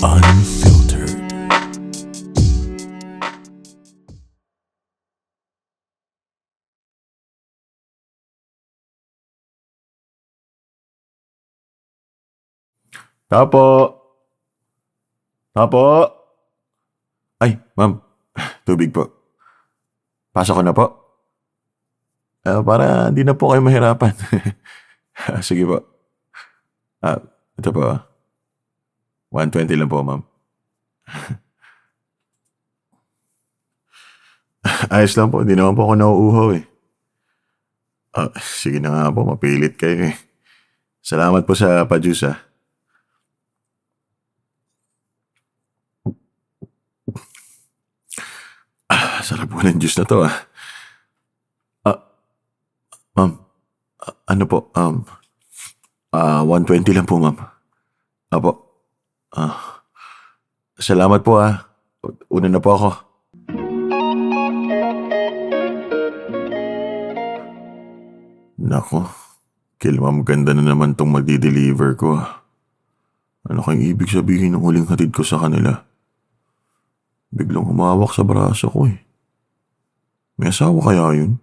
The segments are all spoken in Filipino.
Unfiltered. Tapo. Tapo. Ay, ma'am. Tubig po. Pasok ko na po. Para hindi na po kayo mahirapan. Sige po. Ah, ito po. 120 lang po, ma'am. Ayos lang po. Hindi naman po ako nauuhaw eh. Sige na nga po. Mapilit kayo eh. Salamat po sa pa-juice ah. Sarap po ng juice na to ah. Ma'am. Ano po? 120 lang po, ma'am. Apo. Salamat po ah. Una na po ako. Nako. Kilmam ganda na naman tong magdi-deliver ko ah. Ano kayang ibig sabihin ng huling hatid ko sa kanila? Biglang humawak sa braso ko eh. May asawa kaya yun?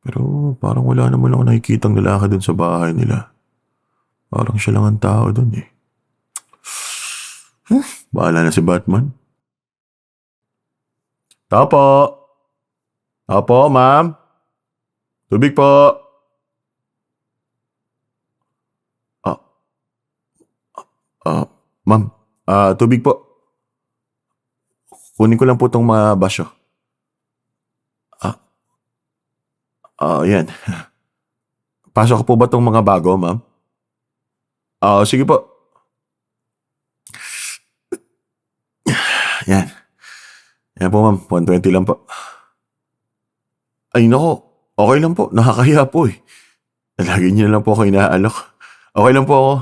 Pero parang wala naman ako nakikitang lalaki dun sa bahay nila. Parang siya lang ang tao dun eh. Bahala na si Batman. Tapo. Tapo, ma'am. Tubig po. Ma'am. Tubig po. Kunin ko lang po tong mga basyo. Yan. Pasok po ba tong mga bago, ma'am? Sige po. Yan. Yan po, ma'am. 120 lang po. Ay, nako. Okay lang po. Nakakahiya po eh. Lagi niyo na lang po ako inaalok. Okay lang po ako.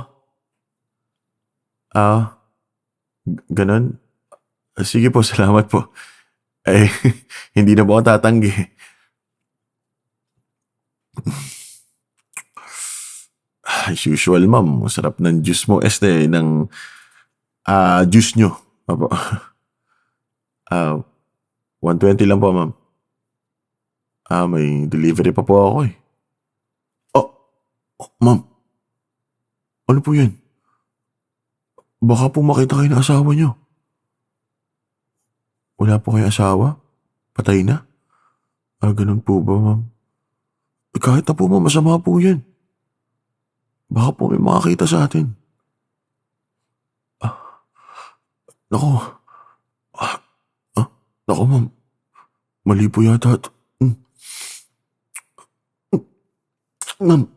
Ganon. Sige po, salamat po. Eh, hindi na po ako tatanggi. As usual, ma'am. Masarap ng juice mo. Ng juice nyo. Apo. 120 lang po, ma'am. May delivery pa po ako eh. Ma'am. Ano po yan? Baka po makita kayo ng asawa nyo. Wala po kayo asawa? Patay na? Ganun po ba, ma'am? Kahit na po, ma'am, masama po yan. Baka po may makakita sa atin. Nako. Nako, ma'am. Mali po yata. Ma'am.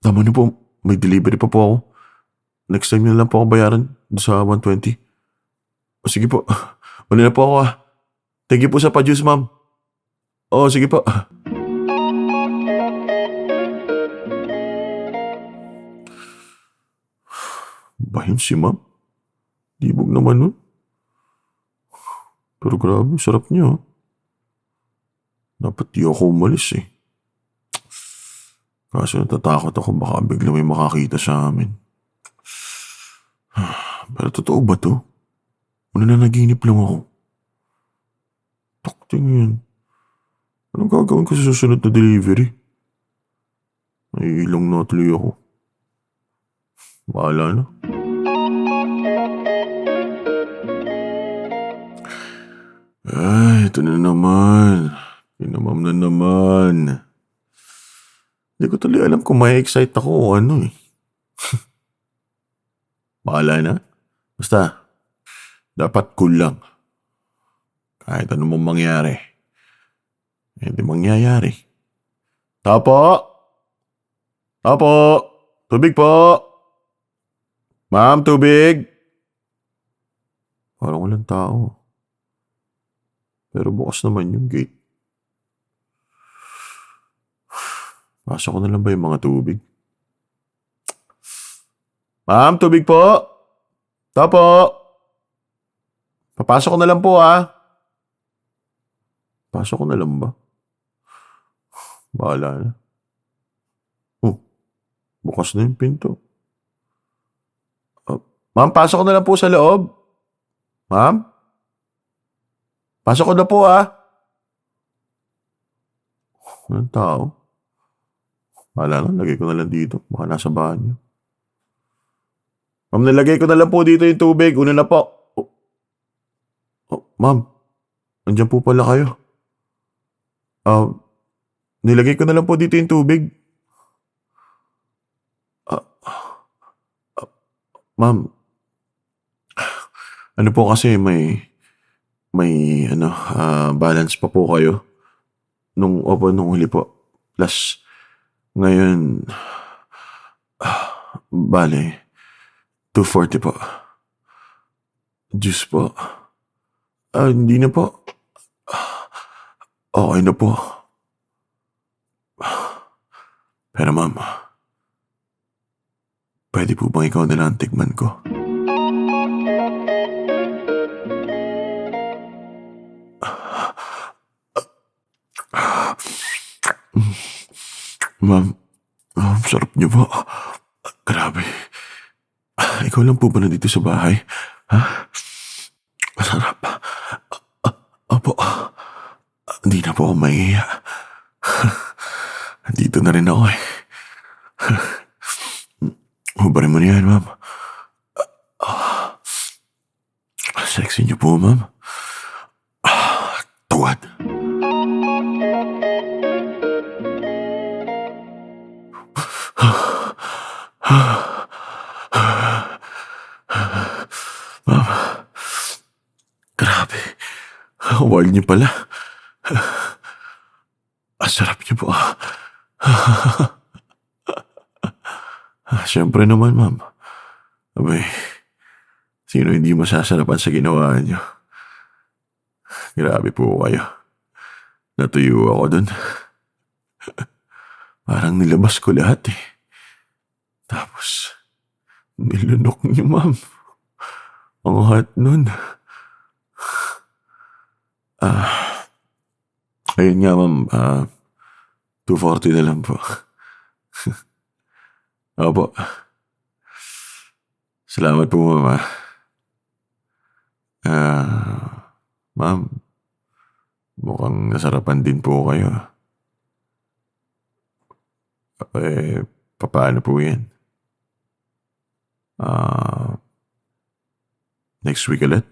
Tama niyo po. May delivery pa po ako. Next time na lang po ako bayaran sa 120. Sige po. Uli na po ako ah. Thank you po sa pa-juice, ma'am. Sige po. Bahim si ma'am. Libog naman nun. Pero grabe, sarap niya. Dapat di ako umalis eh. Kaso natatakot ako baka bigla may makakita sa amin. Pero totoo ba to? Ano na naginip lang ako? Takting yan. Anong gagawin ko sa susunod na delivery? Naiilang na tuloy ako. Bahala na. Ay, ito na naman. Pinamam na naman. Hindi ko tuloy alam kung may excite ako o ano eh. Bahala na. Basta, dapat cool lang. Kahit ano mong mangyari. Hindi mangyayari. Tapo! Tapo! Tubig po! Ma'am, tubig! Parang walang tao. Pero bukas naman yung gate. Pasok ko na lang ba yung mga tubig? Ma'am, tubig po! Tapo! Papasok ko na lang po ah. Pasok ko na lang ba? Bahala na. Bukas na yung pinto. Ah, ma'am, pasok ko na lang po sa loob. Ma'am, pasok ko na po ah. Walang tao. Wala lang, lagay ko na lang dito. Baka nasa banyo. Ma'am, nilagay ko na lang po dito yung tubig. Una na po. Ma'am, andyan po pala kayo. Ah, nilagay ko na lang po dito yung tubig. Ah, ma'am, ano po kasi may balance pa po kayo. Nung huli po. Plus, ngayon, bale, 240 po. Juice po. Hindi na po. Okay na po. Pero ma'am, pwede po bang ikaw na lang tikman ko? Ma'am, sarap niyo po. Grabe. Ikaw lang po ba nandito sa bahay? Ha? Masarap. Opo. Hindi na po ako mahihiya. Dito na rin ako eh. Hubarin mo na yan, ma'am. Sexy niyo po, ma'am. Tuwad. Ma'am, grabe. Wild niyo pala. Sarap niyo po. Siyempre naman, ma'am. Abay, sino hindi masasarapan sa ginawa niyo? Grabe po kayo. Natuyo ako dun. Parang nilabas ko lahat eh. Tapos, nilunok niyo, ma'am. Ang hot nun. Ayun nga, ma'am. 240 na lang po. Opo. Salamat po, ma'am. Ma'am, mukhang nasarapan din po kayo. Paano po yan? Next week ulit?